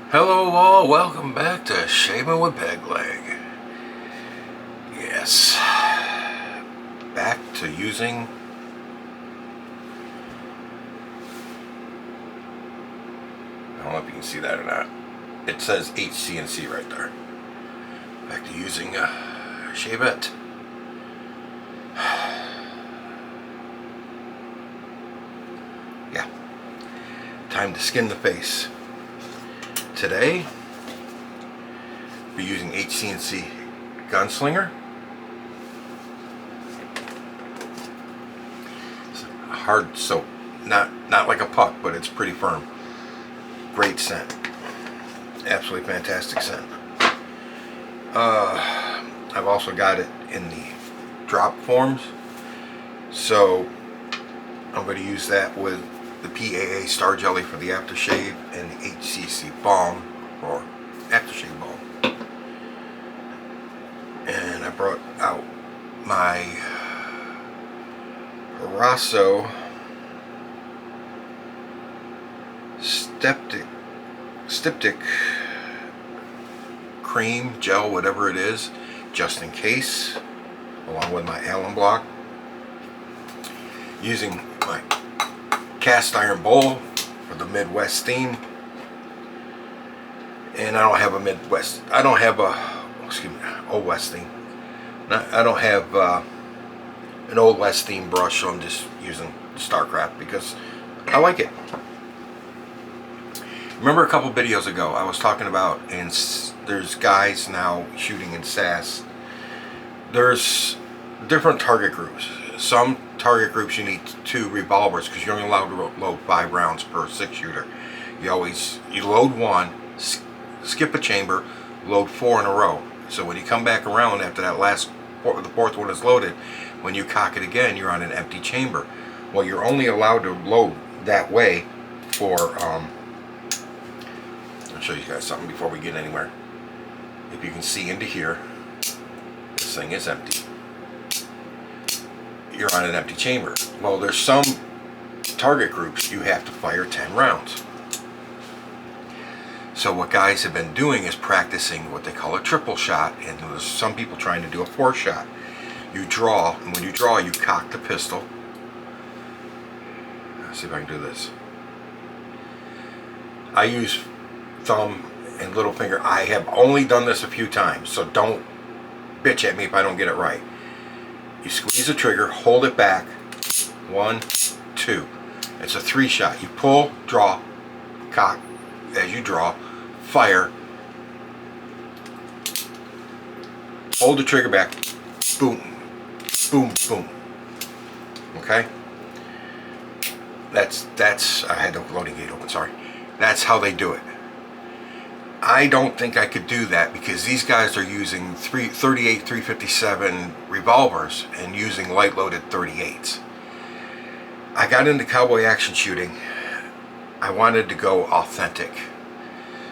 Hello all, welcome back to Shaving with Peg Leg. Yes, back to using I don't know if you can see that or not. It says HC&C right there. Back to using shavette. Yeah, time to skin the face. Today, we're using HC&C Gunslinger. It's hard soap, not like a puck, but it's pretty firm. Great scent, absolutely fantastic scent. I've also got it in the drop forms, so I'm going to use that with the PAA Star Jelly for the aftershave and the HC&C Balm or aftershave balm. And I brought out my Proraso styptic cream, gel, whatever it is, just in case, along with my alum block. Using my cast iron bowl for the Midwest theme, and I don't have a Midwest. I don't have a Old West theme. I don't have an Old West theme brush, so I'm just using Starcraft because I like it. Remember a couple videos ago I was talking about, and there's guys now shooting in SAS. There's different target groups. Some target groups you need 2 revolvers because you're only allowed to load 5 rounds per 6-shooter. You load 1, skip a chamber, load 4 in a row. So when you come back around after that the 4th one is loaded, when you cock it again, you're on an empty chamber. Well, you're only allowed to load that way for I'll show you guys something before we get anywhere. If you can see into here, this thing is empty. You're on an empty chamber. Well, there's some target groups you have to fire 10 rounds. So what guys have been doing is practicing what they call a triple shot, and there's some people trying to do a 4 shot. You draw, and when you draw, you cock the pistol. Let's see if I can do this. I use thumb and little finger. I have only done this a few times, so don't bitch at me if I don't get it right. You squeeze the trigger, hold it back, 1, 2. It's a 3 shot. You pull, draw, cock as you draw, fire, hold the trigger back, boom, boom, boom. Okay? That's I had the loading gate open, sorry. That's how they do it. I don't think I could do that because these guys are using 38 357 revolvers and using light loaded 38s. I got into cowboy action shooting. I wanted to go authentic.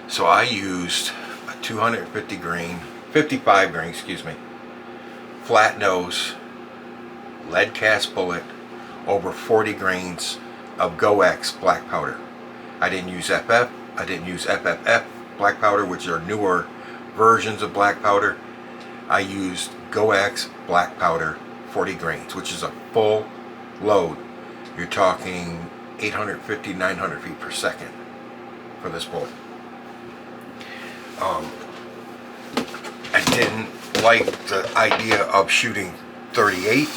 So I used a 250 grain, 55 grain, flat nose, lead cast bullet, over 40 grains of GoX black powder. I didn't use FF, I didn't use FFF black powder, which are newer versions of black powder. I used GoX black powder 40 grains, which is a full load. You're talking 850, 900 feet per second for this bullet. I didn't like the idea of shooting 38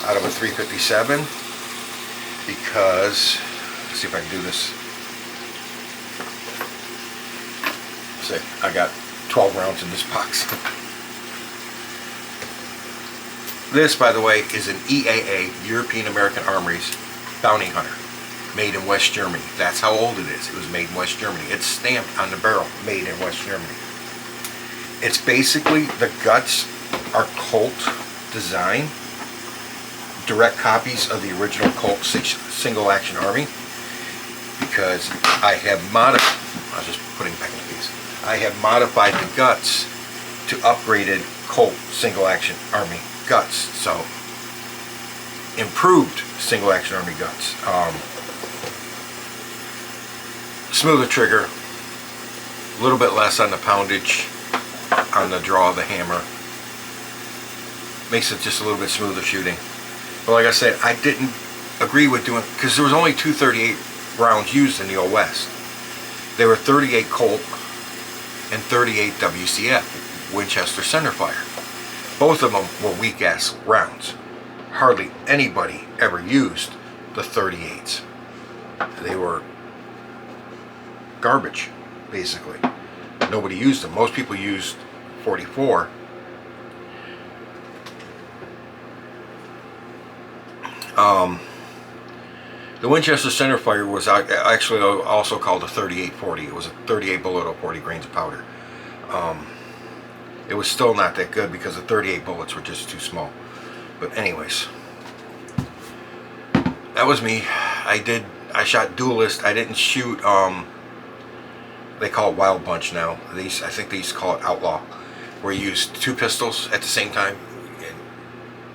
out of a 357 because, let's see if I can do this. See, I got 12 rounds in this box. This, by the way, is an EAA, European American Armories Bounty Hunter, made in West Germany. That's how old it is. It was made in West Germany. It's stamped on the barrel, made in West Germany. It's basically, the guts are Colt design, direct copies of the original Colt single action Army, because I have modified, I was just putting it back in the piece. I have modified the guts to upgraded Colt single action Army guts. So improved single action Army guts. Smoother trigger, A little bit less on the poundage on the draw of the hammer. Makes it just a little bit smoother shooting. But like I said, I didn't agree with doing, because there was only 238 rounds used in the Old West. They were 38 Colt and 38 WCF, Winchester centerfire. Both of them were weak ass rounds. Hardly anybody ever used the 38s. They were garbage, basically. Nobody used them. Most people used 44. The Winchester centerfire was actually also called a 38-40. It was a 38 bullet or 40 grains of powder. It was still not that good because the 38 bullets were just too small. But anyways, that was me. I shot duelist. I didn't shoot, they call it Wild Bunch now. I think they used to call it Outlaw, where you use 2 pistols at the same time. And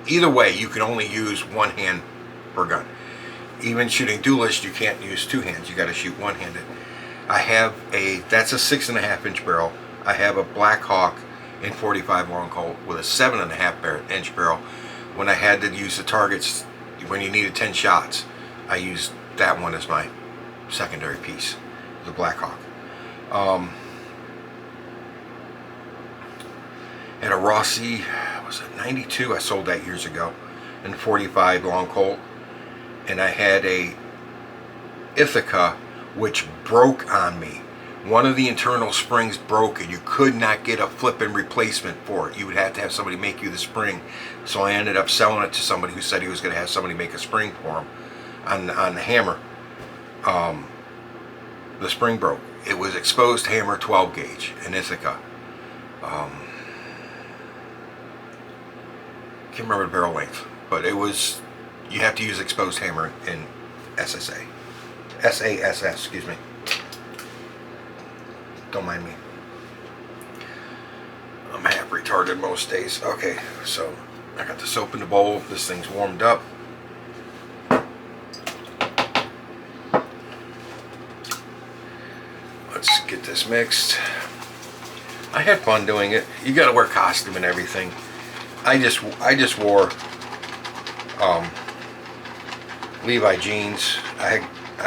either way, you can only use one hand per gun. Even shooting duelist, you can't use 2 hands. You got to shoot one-handed. I have that's a 6.5 inch barrel. I have a Black Hawk in 45 long Colt with a 7.5 inch barrel. When I had to use the targets, when you needed 10 shots, I used that one as my secondary piece, the Black Hawk. And a Rossi, was it 92? I sold that years ago, in 45 long Colt. And I had a Ithaca which broke on me. One of the internal springs broke and you could not get a flipping replacement for it. You would have to have somebody make you the spring. So I ended up selling it to somebody who said he was going to have somebody make a spring for him on the hammer. The spring broke. It was exposed hammer 12 gauge in Ithaca. Can't remember the barrel length, but it was. You have to use exposed hammer in SSA. SASS, excuse me. Don't mind me. I'm half retarded most days. Okay, so I got the soap in the bowl. This thing's warmed up. Let's get this mixed. I had fun doing it. You gotta wear costume and everything. I just wore Levi jeans. I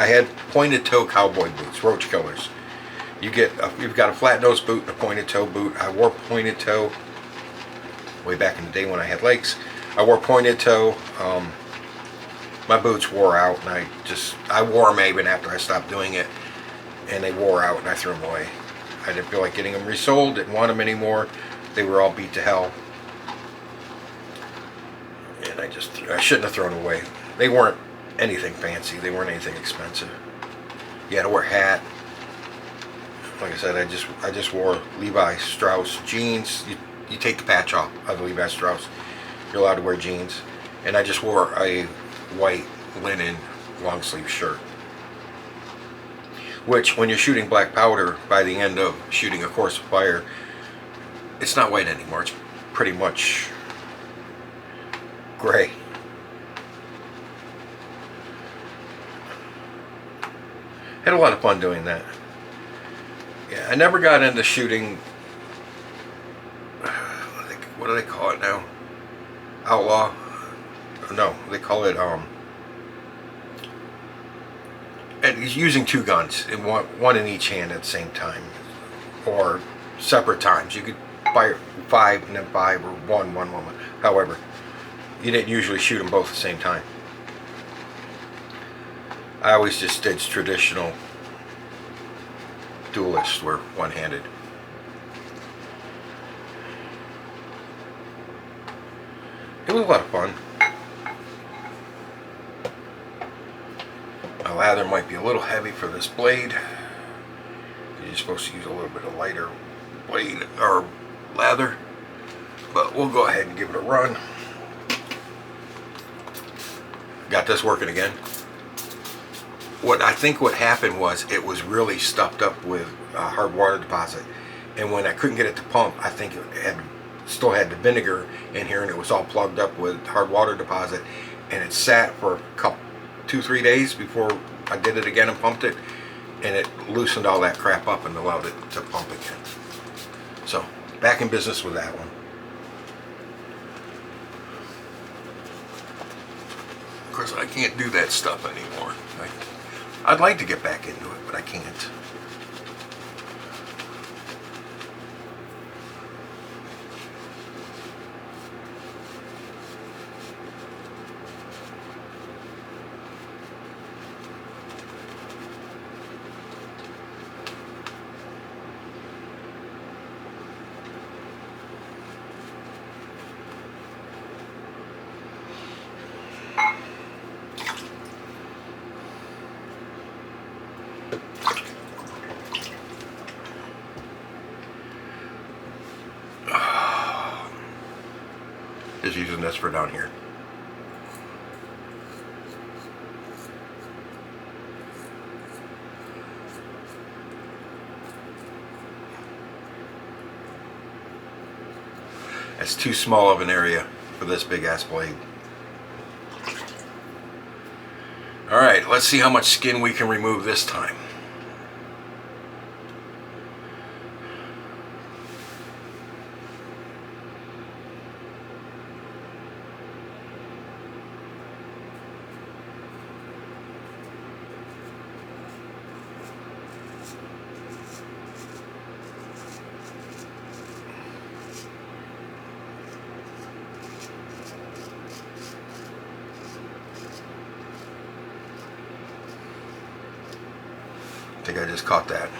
had pointed toe cowboy boots, roach killers. You've got a flat nose boot and a pointed toe boot. I wore pointed toe way back in the day when I had legs. I wore pointed toe. My boots wore out, and I wore them even after I stopped doing it, and they wore out, and I threw them away. I didn't feel like getting them resold. Didn't want them anymore. They were all beat to hell, and I shouldn't have thrown them away. They weren't anything fancy. They weren't anything expensive. You had to wear a hat. Like I said, I just wore Levi Strauss jeans. You take the patch off of the Levi Strauss, you're allowed to wear jeans. And I just wore a white linen long sleeve shirt. Which, when you're shooting black powder, by the end of shooting a course of fire, it's not white anymore. It's pretty much gray. Had a lot of fun doing that. Yeah, I never got into shooting, what do they call it now? Outlaw? No, they call it, and he's using 2 guns, in one in each hand at the same time, or separate times. You could fire 5 and then 5, or 1, however. You didn't usually shoot them both at the same time. I always just did traditional duelists, were one-handed. It was a lot of fun. My lather might be a little heavy for this blade. You're supposed to use a little bit of lighter blade or lather, but we'll go ahead and give it a run. Got this working again. I think what happened was it was really stuffed up with hard water deposit, and when I couldn't get it to pump, I think it still had the vinegar in here, and it was all plugged up with hard water deposit, and it sat for 2-3 days before I did it again and pumped it, and it loosened all that crap up and allowed it to pump again. So back in business with that one. Of course, I can't do that stuff anymore. I'd like to get back into it, but I can't. Just using this for down here. That's too small of an area for this big ass blade. Alright, let's see how much skin we can remove this time. I think I just caught that.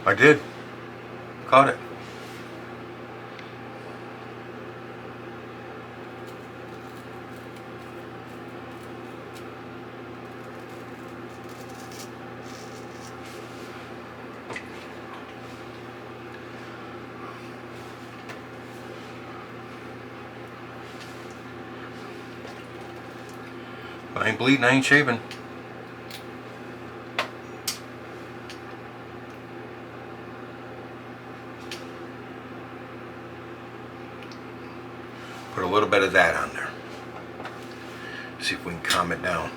I did. Caught it. I ain't bleeding, I ain't shaving. Put a little bit of that on there. See if we can calm it down.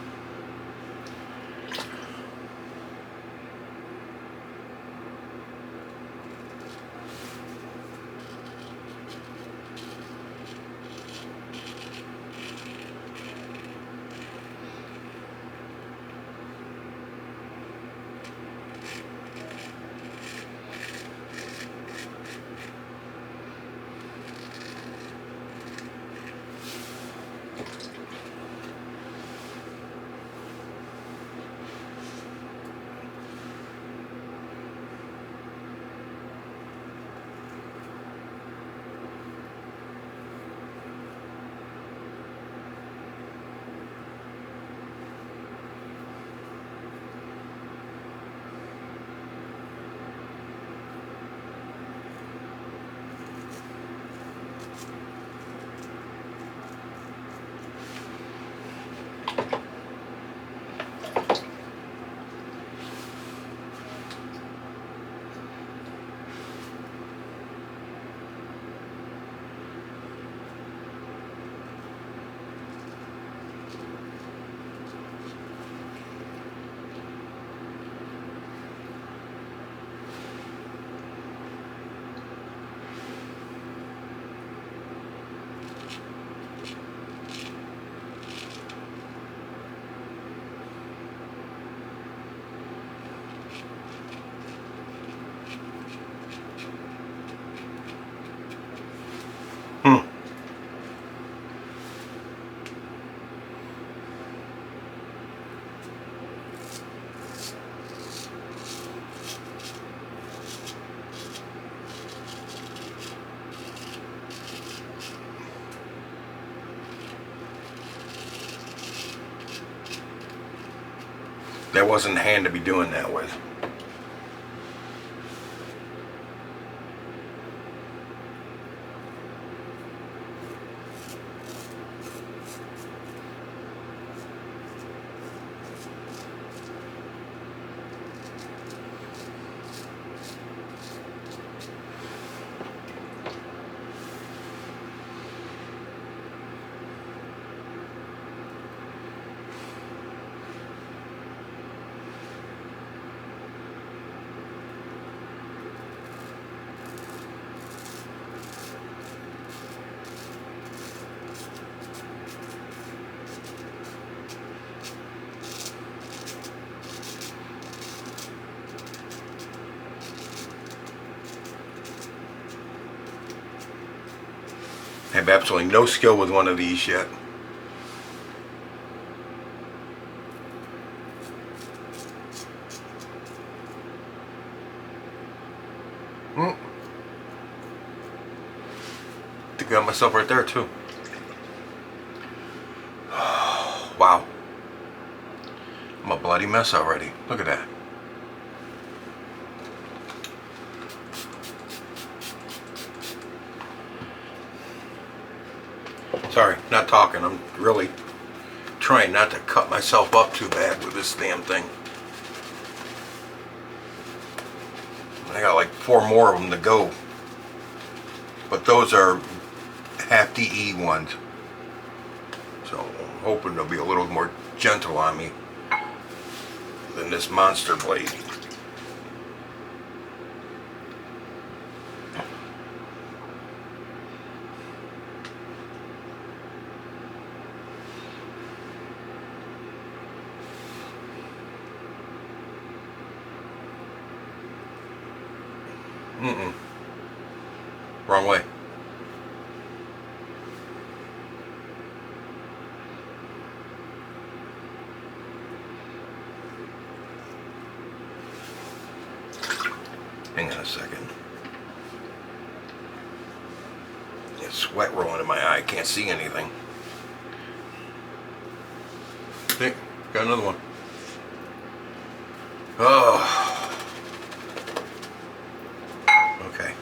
That wasn't the hand to be doing that with. have absolutely no skill with one of these yet. I think I got myself right there too. Wow. I'm a bloody mess already. Look at that. Sorry, not talking. I'm really trying not to cut myself up too bad with this damn thing. I got like 4 more of them to go. But those are half DE ones. So I'm hoping they'll be a little more gentle on me than this monster blade. Wrong way. Hang on a second. It's sweat rolling in my eye. I can't see anything. Hey, got another one. Oh. Okay.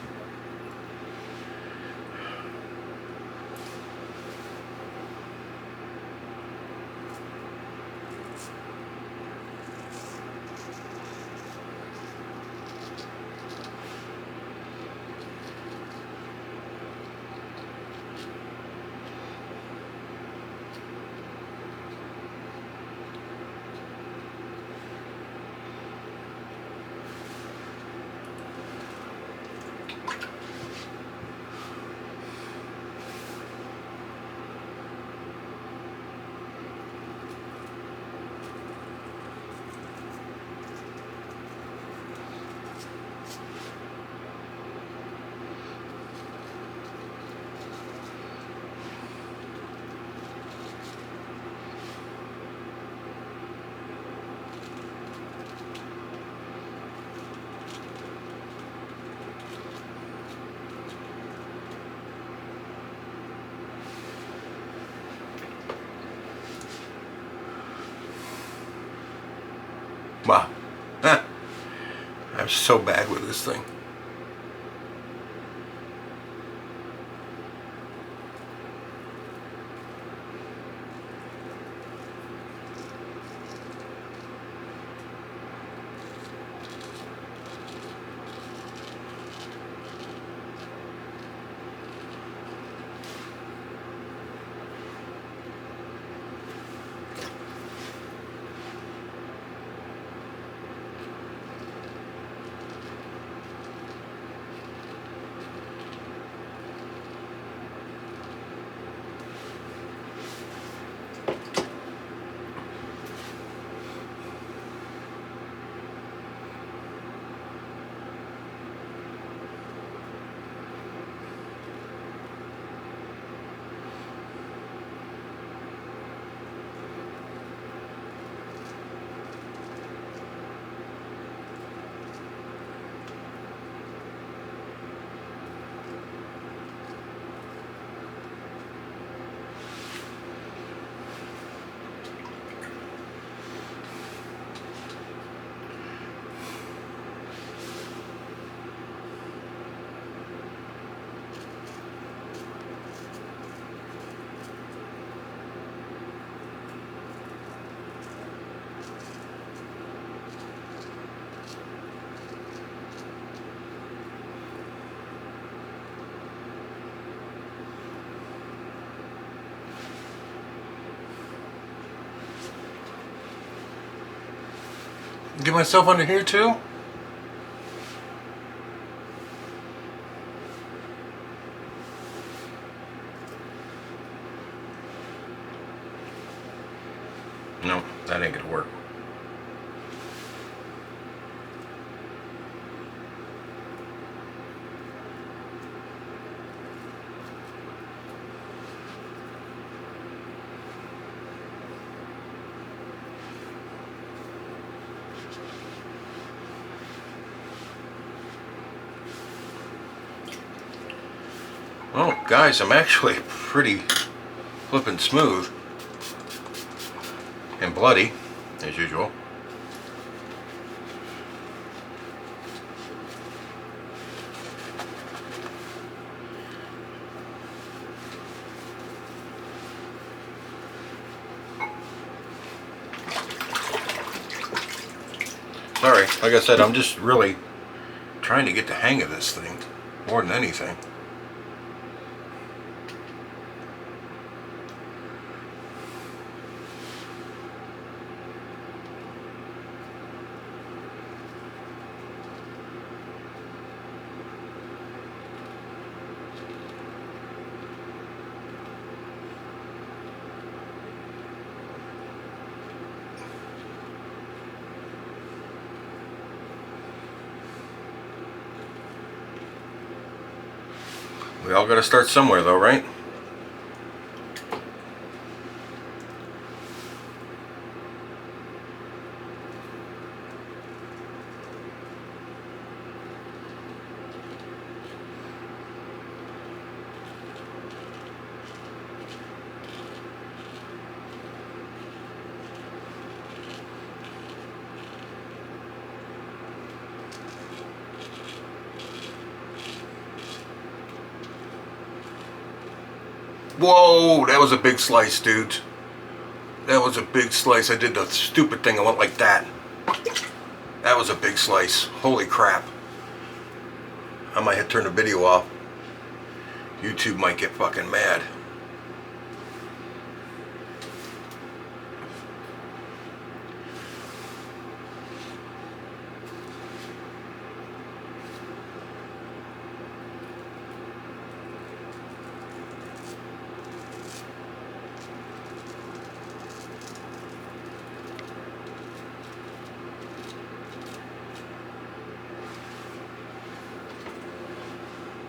Wow. I'm so bad with this thing. Get myself under here too? No, that ain't gonna work. Well, guys, I'm actually pretty flippin' smooth and bloody, as usual. Sorry, like I said, I'm just really trying to get the hang of this thing more than anything. We all got to start somewhere though, right? Whoa, that was a big slice, dude. That was a big slice. I did the stupid thing. I went like that. That was a big slice. Holy crap. I might have to turn the video off. YouTube might get fucking mad.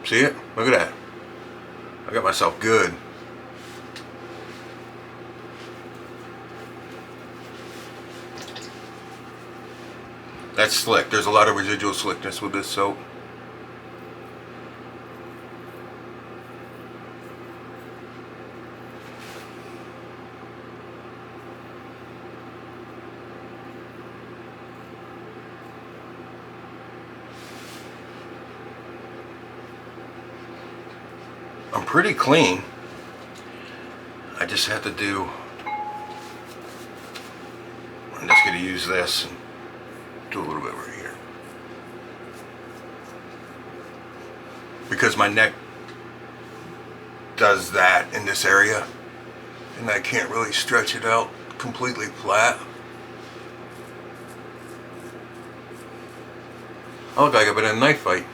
See it? Look at that. I got myself good. That's slick. There's a lot of residual slickness with this soap. I'm pretty clean. I just have to do, I'm just going to use this and do a little bit right here. Because my neck does that in this area and I can't really stretch it out completely flat. I look like I've been in a knife fight.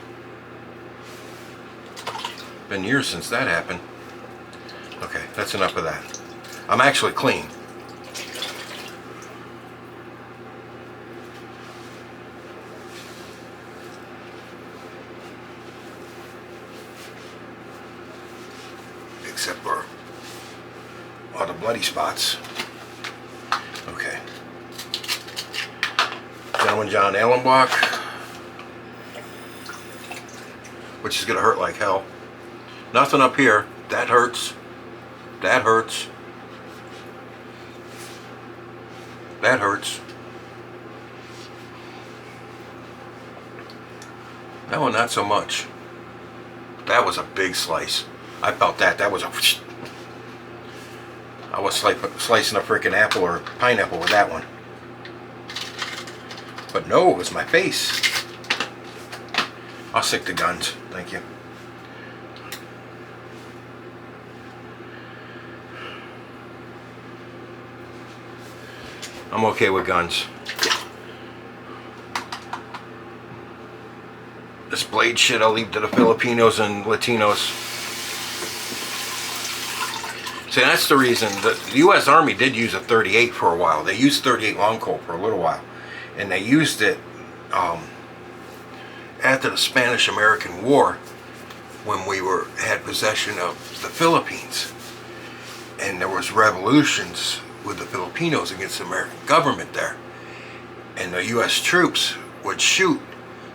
Been years since that happened. Okay, that's enough of that. I'm actually clean. Except for all the bloody spots. Okay. Gentleman John Allen block, which is gonna hurt like hell. Nothing up here. That hurts. That hurts. That hurts. That one not so much. That was a big slice. I felt that. That was a... I was slicing a freaking apple or pineapple with that one. But no, it was my face. I'll stick to guns. Thank you. I'm okay with guns. This blade shit I'll leave to the Filipinos and Latinos. See, that's the reason that the U.S. Army did use a 38 for a while. They used 38 long Colt for a little while. And they used it after the Spanish-American War when we had possession of the Philippines. And there was revolutions with the Filipinos against the American government there. And the U.S. troops would shoot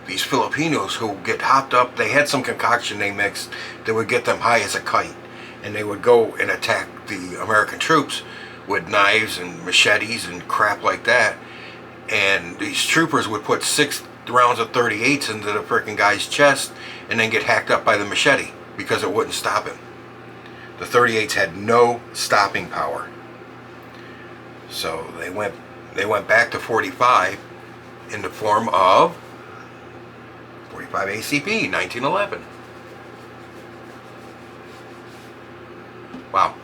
these Filipinos who get hopped up, they had some concoction they mixed that would get them high as a kite. And they would go and attack the American troops with knives and machetes and crap like that. And these troopers would put 6 rounds of 38s into the freaking guy's chest and then get hacked up by the machete because it wouldn't stop him. The 38s had no stopping power. So they went back to 45 in the form of 45 ACP 1911. Wow,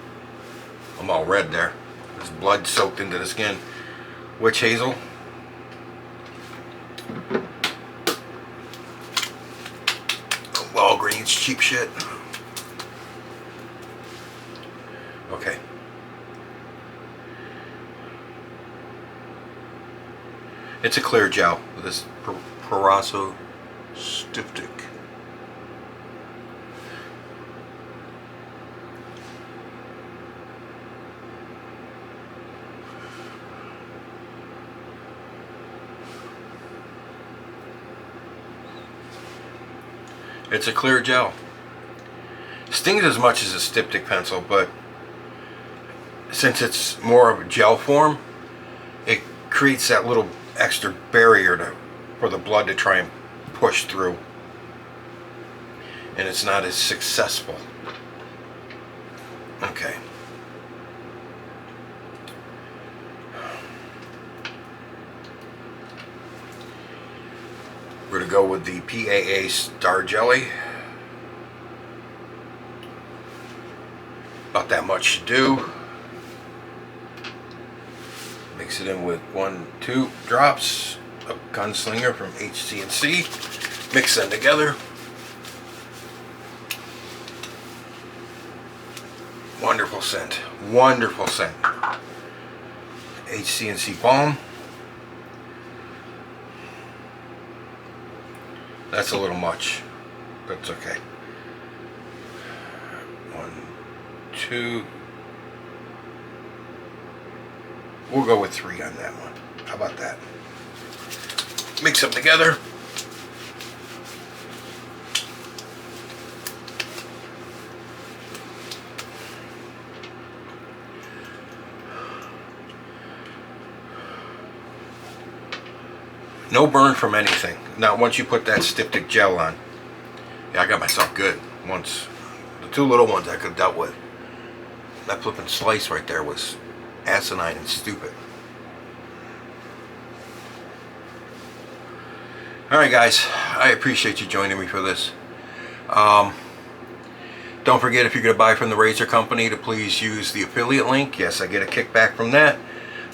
I'm all red there. There's blood soaked into the skin. Witch hazel. Walgreens cheap shit. Okay. It's a clear gel with this Proraso styptic. It's a clear gel. Stings as much as a styptic pencil, but since it's more of a gel form, it creates that little extra barrier for the blood to try and push through. And it's not as successful. Okay. We're going to go with the PAA Star Jelly. About that much to do. Mix it in with 1-2 drops of Gunslinger from HC&C. Mix them together. Wonderful scent. Wonderful scent. HC&C balm. That's a little much. That's okay. 1, 2. We'll go with 3 on that one. How about that? Mix them together. No burn from anything. Now, once you put that styptic gel on, yeah, I got myself good once. The 2 little ones I could have dealt with. That flipping slice right there was asinine and stupid. Alright guys, I appreciate you joining me for this. Don't forget, if you're going to buy from the razor company, to please use the affiliate link. Yes, I get a kickback from that,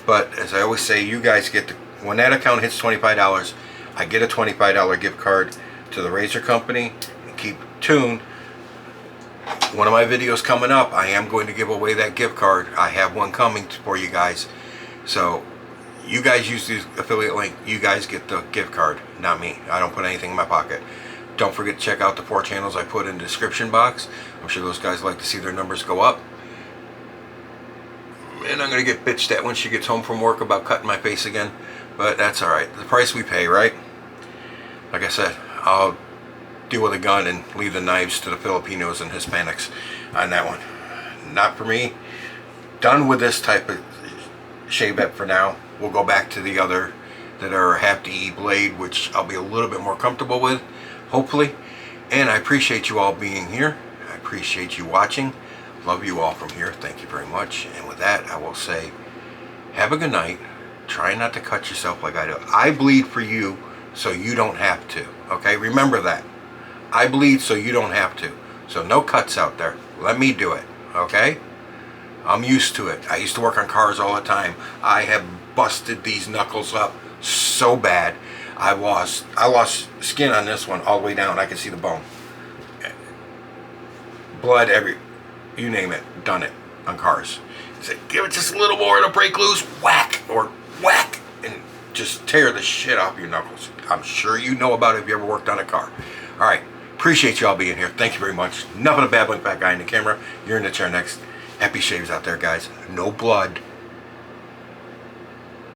but as I always say, you guys get the, when that account hits $25, I get a $25 gift card to the razor company. And keep tuned. One of my videos coming up, I am going to give away that gift card. I have one coming for you guys. So you guys use the affiliate link, you guys get the gift card, not me. I don't put anything in my pocket. Don't forget to check out the 4 channels I put in the description box. I'm sure those guys like to see their numbers go up. And I'm going to get bitched at when she gets home from work about cutting my face again. But that's alright. The price we pay, right? Like I said, I'll deal with a gun and leave the knives to the Filipinos and Hispanics on that one. Not for me. Done with this type of shavette for now. We'll go back to the other that are half DE blade, which I'll be a little bit more comfortable with, hopefully. And I appreciate you all being here. I appreciate you watching. Love you all from here. Thank you very much. And with that, I will say, have a good night. Try not to cut yourself like I do. I bleed for you so you don't have to. Okay? Remember that. I bleed so you don't have to. So no cuts out there. Let me do it. Okay? I'm used to it. I used to work on cars all the time. I have busted these knuckles up so bad. I lost skin on this one all the way down. I can see the bone. Blood you name it. Done it on cars. You say, give it just a little more, it'll break loose. Whack or whack, and just tear the shit off your knuckles. I'm sure you know about it if you ever worked on a car. Alright, appreciate you all being here. Thank you very much. Nothing a bad link back guy in the camera. You're in the chair next. Happy shaves out there, guys. No blood.